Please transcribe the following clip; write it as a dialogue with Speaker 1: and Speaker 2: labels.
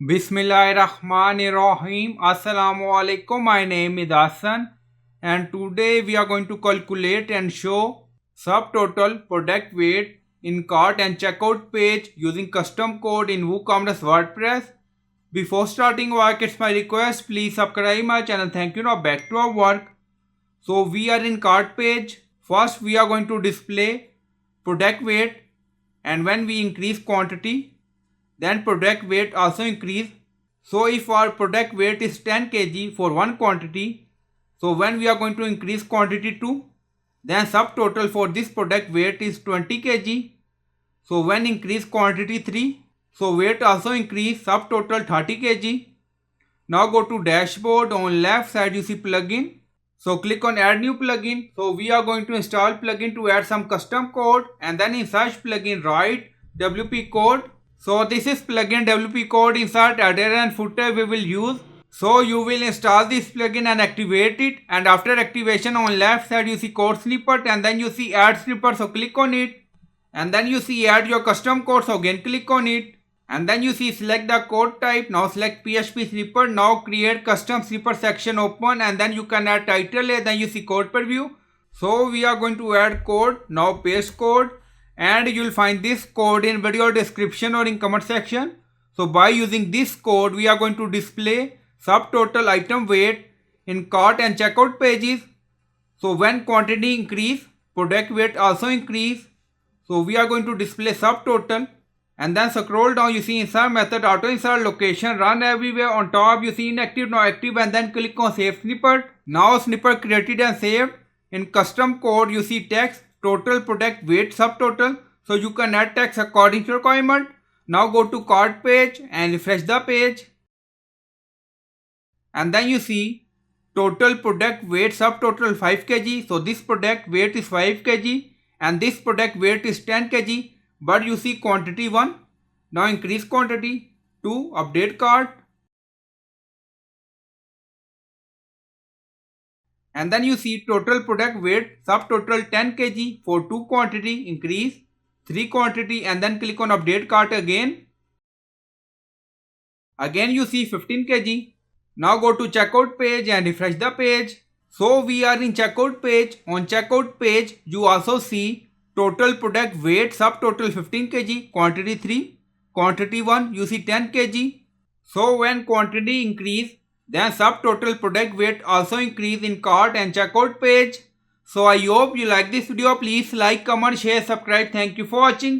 Speaker 1: Bismillahirrahmanirrahim. Assalamu alaikum. My name is Hassan and today we are going to calculate and show subtotal product weight in cart and checkout page using custom code in WooCommerce WordPress. Before starting work, it's my request, please subscribe my channel. Thank you. Now back to our work. So we are in cart page. First we are going to display product weight, and when we increase quantity, then product weight also increase. So if our product weight is 10 kg for one quantity, so when we are going to increase quantity 2, then subtotal for this product weight is 20 kg. So when increase quantity 3, so weight also increase, subtotal 30 kg. Now go to dashboard. On left side you see plugin. So click on add new plugin. So we are going to install plugin to add some custom code, and then in search plugin write WP code. So this is plugin WP code. Insert header and footer we will use. So you will install this plugin and activate it, and after activation on left side you see code snippet, and then you see add snippet. So click on it, and then you see add your custom code. So again click on it, and then you see select the code type. Now select PHP snippet. Now create custom snippet section open, and then you can add title here. Then you see code preview. So we are going to add code. Now paste code, and you will find this code in video description or in comment section. So by using this code we are going to display subtotal item weight in cart and checkout pages. So when quantity increase, product weight also increase. So we are going to display subtotal, and then scroll down, you see insert method, auto insert location, run everywhere. On top you see inactive, now active, and then click on save snippet. Now snippet created and saved. In custom code you see text total product weight subtotal. So you can add text according to requirement. Now go to cart page and refresh the page, and then you see total product weight subtotal 5 kg. So this product weight is 5 kg and this product weight is 10 kg, but you see quantity 1. Now increase quantity 2, update cart, and then you see total product weight subtotal 10 kg for 2 quantity, increase 3 quantity, and then click on update cart again. Again you see 15 kg. Now go to checkout page and refresh the page. So we are in checkout page. On checkout page you also see total product weight subtotal 15 kg, quantity 3, quantity 1, you see 10 kg. So when quantity increase, then subtotal product weight also increase in cart and checkout page. So I hope you like this video. Please like, comment, share, subscribe. Thank you for watching.